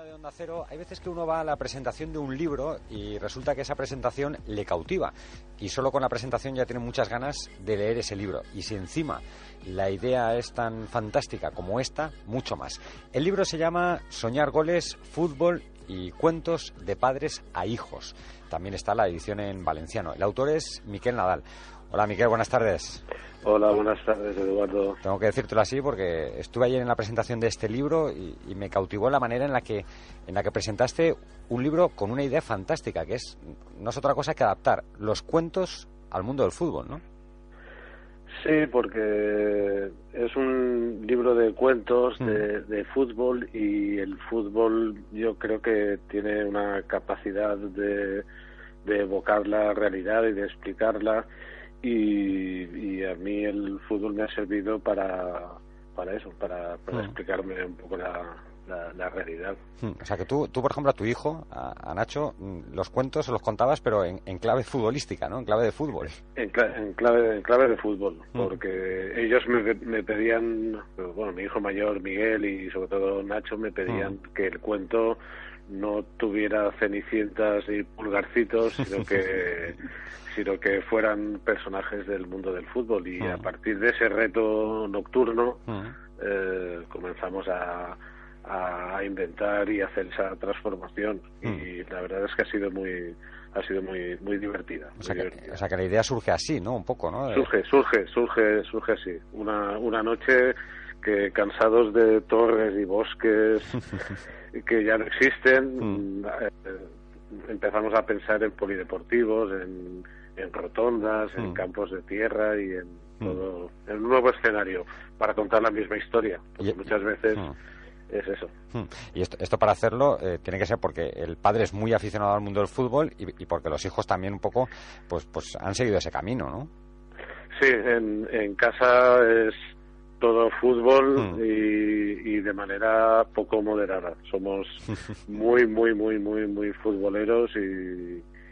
de Onda Cero, hay veces que uno va a la presentación de un libro y resulta que esa presentación le cautiva y solo con la presentación ya tiene muchas ganas de leer ese libro. Y si encima la idea es tan fantástica como esta, mucho más. El libro se llama Soñar goles, fútbol y cuentos de padres a hijos. También está la edición en valenciano. El autor es Miquel Nadal. Hola Miquel, buenas tardes. Hola, buenas tardes, Eduardo. Tengo que decírtelo así porque estuve ayer en la presentación de este libro y me cautivó la manera en la que presentaste un libro con una idea fantástica, que no es otra cosa que adaptar los cuentos al mundo del fútbol, ¿no? Sí, porque es un libro de cuentos de fútbol, y el fútbol yo creo que tiene una capacidad de evocar la realidad y de explicarla. Y a mí el fútbol me ha servido para eso, para explicarme un poco la realidad. O sea que tú, por ejemplo, a tu hijo, a Nacho, los cuentos se los contabas, pero en clave futbolística, ¿no? En clave de fútbol. En clave de fútbol, porque ellos me pedían, bueno, mi hijo mayor, Miguel, y sobre todo Nacho, me pedían que el cuento no tuviera cenicientas y pulgarcitos, sino que fueran personajes del mundo del fútbol. Y a partir de ese reto nocturno comenzamos a inventar y hacer esa transformación, y la verdad es que ha sido muy divertida. O sea que la idea surge así, ¿no? Un poco, ¿no? Surge así. Una noche que, cansados de torres y bosques que ya no existen, empezamos a pensar en polideportivos, en rotondas, en campos de tierra y en todo, en un nuevo escenario para contar la misma historia, porque muchas veces es eso. Y esto para hacerlo tiene que ser porque el padre es muy aficionado al mundo del fútbol y porque los hijos también un poco pues han seguido ese camino, ¿no? Sí, en casa es todo fútbol y de manera poco moderada. Somos muy futboleros,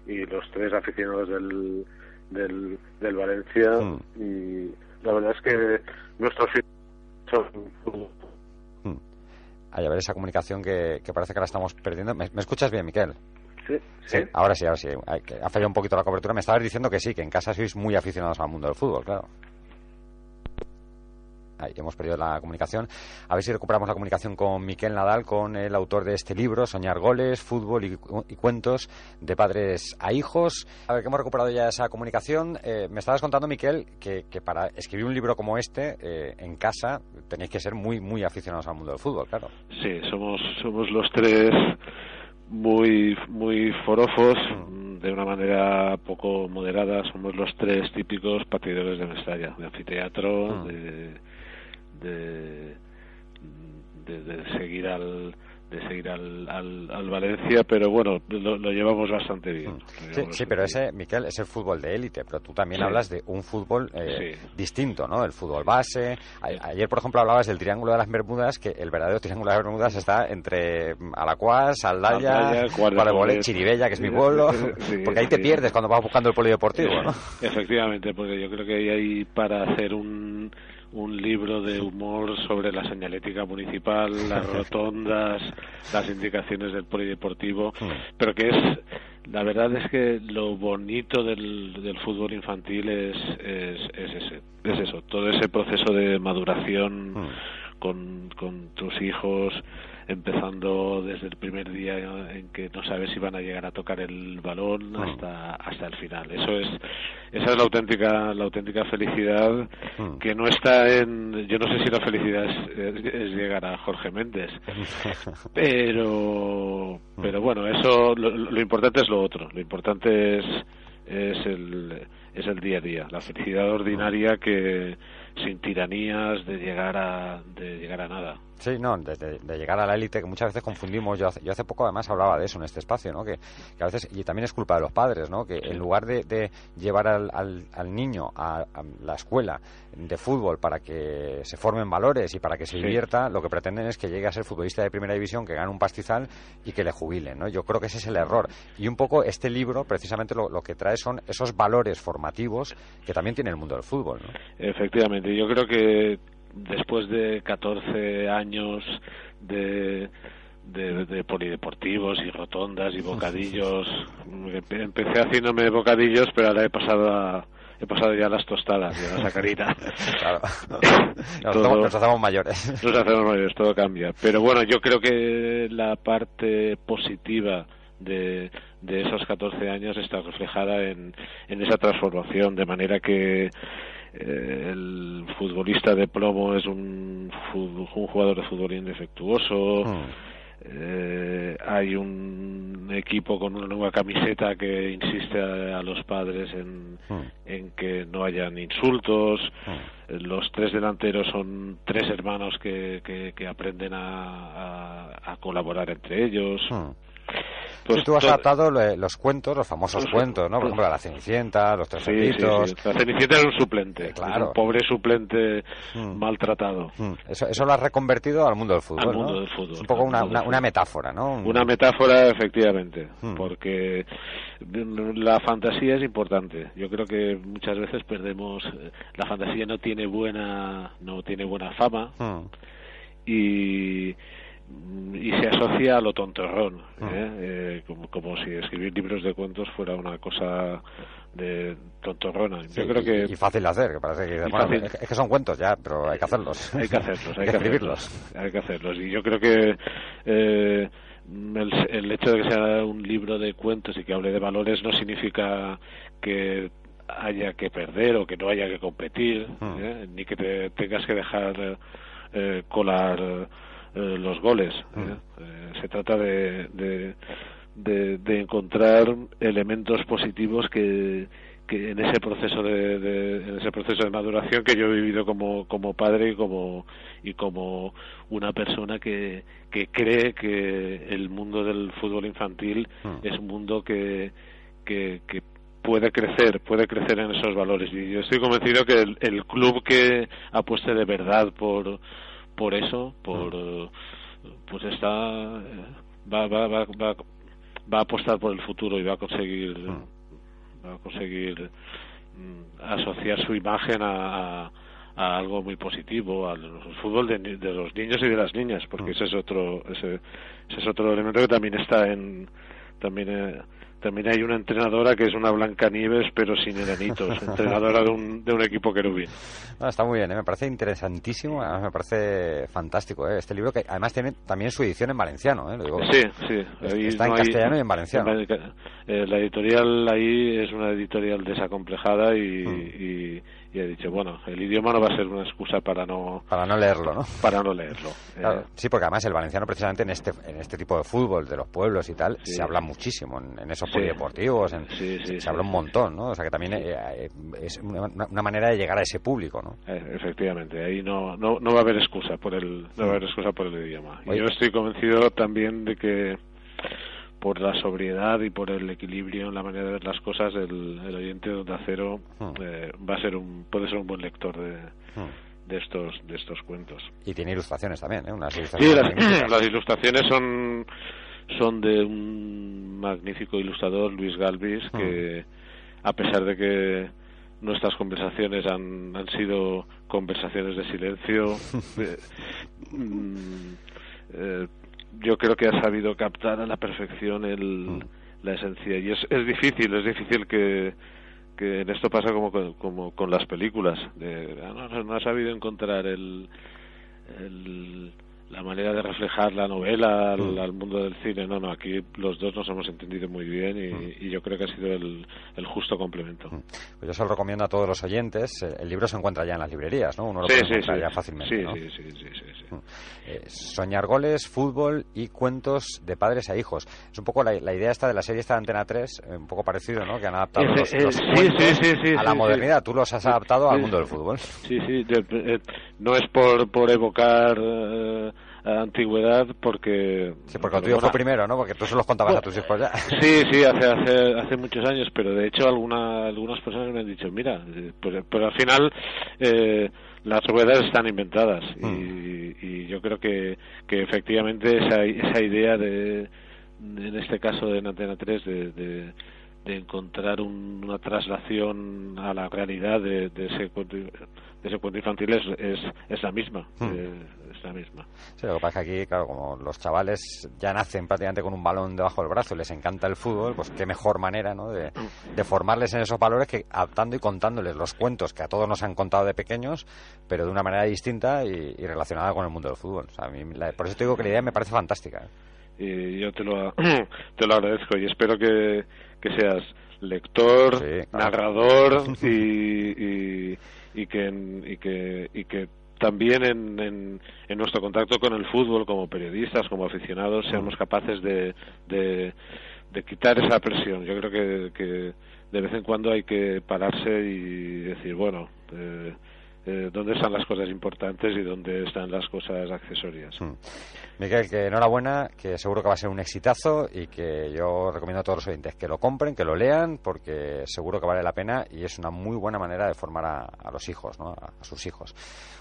y los tres aficionados del Valencia, y la verdad es que nuestros hijos son fútbol. A ver esa comunicación que parece que la estamos perdiendo. ¿Me escuchas bien, Miquel? Sí. Ahora sí. Ha fallado un poquito la cobertura. Me estabas diciendo que sí, que en casa sois muy aficionados al mundo del fútbol, claro. Ahí hemos perdido la comunicación. A ver si recuperamos la comunicación con Miquel Nadal, con el autor de este libro, Soñar goles, fútbol y cuentos de padres a hijos. A ver, que hemos recuperado ya esa comunicación. Me estabas contando, Miquel, que para escribir un libro como este, en casa, tenéis que ser muy aficionados al mundo del fútbol, claro. Sí, somos los tres muy forofos, de una manera poco moderada. Somos los tres típicos partidarios de Mestalla, de anfiteatro, de seguir al Valencia, pero bueno, lo llevamos bastante bien. Sí, pero Miquel, es el fútbol de élite, pero tú también hablas de un fútbol distinto, ¿no? El fútbol base. Ayer, por ejemplo, hablabas del Triángulo de las Bermudas, que el verdadero Triángulo de las Bermudas está entre Alacuás, Aldaya, Guadalbolé, Chiribella, que es mi pueblo, porque ahí te pierdes cuando vas buscando el polideportivo, ¿no? Efectivamente, porque yo creo que hay para hacer un libro de humor sobre la señalética municipal, las rotondas, las indicaciones del polideportivo, pero que la verdad es que lo bonito del fútbol infantil es eso, todo ese proceso de maduración con tus hijos, empezando desde el primer día en que no sabes si van a llegar a tocar el balón hasta el final. Esa es la auténtica felicidad, que no está en... Yo no sé si la felicidad es llegar a Jorge Méndez, pero bueno, eso lo importante es lo otro. Lo importante es el día a día, la felicidad ordinaria, que sin tiranías de llegar a nada. Sí, no, de llegar a la élite, que muchas veces confundimos. Yo hace poco además hablaba de eso en este espacio, ¿no? Que a veces, y también es culpa de los padres, ¿no? Que en lugar de llevar al niño a la escuela de fútbol para que se formen valores y para que se divierta, lo que pretenden es que llegue a ser futbolista de primera división, que gane un pastizal y que le jubilen, ¿no? Yo creo que ese es el error. Y un poco este libro, precisamente lo que trae son esos valores formativos que también tiene el mundo del fútbol, ¿no? Efectivamente, yo creo que después de 14 años de de polideportivos y rotondas y bocadillos. Empecé haciéndome bocadillos, pero ahora he pasado ya a las tostadas y a la sacarina. Claro. Nos hacemos mayores. Nos hacemos mayores, todo cambia. Pero bueno, yo creo que la parte positiva de esos 14 años está reflejada en esa transformación, de manera que el futbolista de plomo es un jugador de fútbol indefectuoso. Hay un equipo con una nueva camiseta que insiste a los padres en que no hayan insultos. Los 3 delanteros son 3 hermanos que aprenden a colaborar entre ellos. Pues tú has adaptado los cuentos, los famosos cuentos, ¿no? Por ejemplo, La Cenicienta, Los Tres Cerditos. Sí. La Cenicienta era un suplente, claro. un pobre suplente maltratado. Eso lo has reconvertido al mundo del fútbol, al mundo ¿no? del fútbol. Es un poco una metáfora, ¿no? Una metáfora, efectivamente, porque la fantasía es importante. Yo creo que muchas veces perdemos. La fantasía no tiene buena fama y se asocia a lo tontorrón, como si escribir libros de cuentos fuera una cosa de tontorrona. Sí, yo creo que y fácil de hacer, que parece que es que son cuentos ya, pero hay que hacerlos. Hay que escribirlos. Hay que hacerlos. Y yo creo que el hecho de que sea un libro de cuentos y que hable de valores no significa que haya que perder o que no haya que competir, ni que te tengas que dejar colar los goles. Se trata de encontrar elementos positivos que en ese proceso de maduración que yo he vivido como padre y como una persona que cree que el mundo del fútbol infantil es un mundo que puede crecer en esos valores, y yo estoy convencido que el club que apueste de verdad por eso, pues va a apostar por el futuro y va a conseguir asociar su imagen a algo muy positivo, al fútbol de los niños y de las niñas, porque ese es otro elemento que también está también hay una entrenadora que es una Blancanieves pero sin enanitos, entrenadora de un equipo querubín. Está muy bien, me parece interesantísimo, además me parece fantástico este libro, que además tiene también su edición en valenciano. Lo digo, sí. Está en castellano y en valenciano. La editorial ahí es una editorial desacomplejada y ha dicho, bueno, el idioma no va a ser una excusa para no leerlo, ¿no? Para no leerlo. Claro, sí, porque además el valenciano, precisamente en este tipo de fútbol de los pueblos y tal, se habla muchísimo en esos polideportivos, se habla un montón, ¿no? O sea que también es una manera de llegar a ese público, ¿no? Efectivamente, ahí no va a haber excusa por el idioma. Y yo estoy convencido también de que por la sobriedad y por el equilibrio en la manera de ver las cosas, el oyente de Onda Cero puede ser un buen lector de estos cuentos. Y tiene ilustraciones también, unas ilustraciones. Las ilustraciones son de un magnífico ilustrador, Luis Galvis, que a pesar de que nuestras conversaciones han sido conversaciones de silencio, yo creo que ha sabido captar a la perfección la esencia, y es difícil que en esto pasa como con las películas, no ha sabido encontrar la manera de reflejar la novela al mundo del cine. No, aquí los dos nos hemos entendido muy bien y yo creo que ha sido el justo complemento. Pues yo se lo recomiendo a todos los oyentes. El libro se encuentra ya en las librerías, ¿no? Uno lo puede encontrar ya fácilmente, ¿no? Sí. Soñar goles, fútbol y cuentos de padres a hijos. Es un poco la idea esta de la serie esta de Antena 3, un poco parecido, ¿no? Que han adaptado los cuentos a la modernidad. Tú los has adaptado al mundo del fútbol. Sí. No es por evocar antigüedad, porque el tuyo fue primero, ¿no? Porque tú se los contabas a tus hijos ya. Sí, hace muchos años, pero de hecho algunas personas me han dicho, mira, pero al final las ruedas están inventadas y yo creo que efectivamente esa idea en este caso de Antena 3 encontrar una traslación a la realidad de ese cuento infantil es la misma. Es la misma. Sí, lo que pasa es que aquí, claro, como los chavales ya nacen prácticamente con un balón debajo del brazo y les encanta el fútbol, pues qué mejor manera, ¿no?, de formarles en esos valores que adaptando y contándoles los cuentos que a todos nos han contado de pequeños, pero de una manera distinta y relacionada con el mundo del fútbol. O sea, a mí por eso te digo que la idea me parece fantástica. Y yo te lo agradezco y espero que seas lector, sí, claro, narrador y que también en nuestro contacto con el fútbol, como periodistas, como aficionados, seamos capaces de quitar esa presión. Yo creo que de vez en cuando hay que pararse y decir, bueno, dónde están las cosas importantes y dónde están las cosas accesorias. Miquel, que enhorabuena, que seguro que va a ser un exitazo y que yo recomiendo a todos los oyentes que lo compren, que lo lean, porque seguro que vale la pena y es una muy buena manera de formar a los hijos, ¿no?, a sus hijos.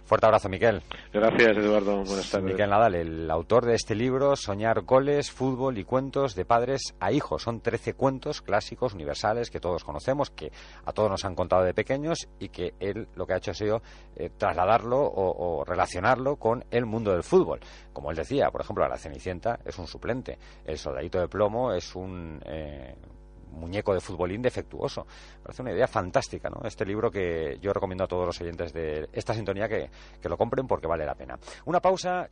Fuerte abrazo, Miquel. Gracias, Eduardo. Buenas tardes. Miquel Nadal, el autor de este libro, Soñar goles, fútbol y cuentos de padres a hijos. Son 13 cuentos clásicos, universales, que todos conocemos, que a todos nos han contado de pequeños y que él lo que ha hecho ha sido trasladarlo o relacionarlo con el mundo del fútbol. Como él decía, por ejemplo, la Cenicienta es un suplente, el Soldadito de Plomo es un muñeco de futbolín defectuoso. Parece una idea fantástica, ¿no? Este libro que yo recomiendo a todos los oyentes de esta sintonía que lo compren porque vale la pena. Una pausa.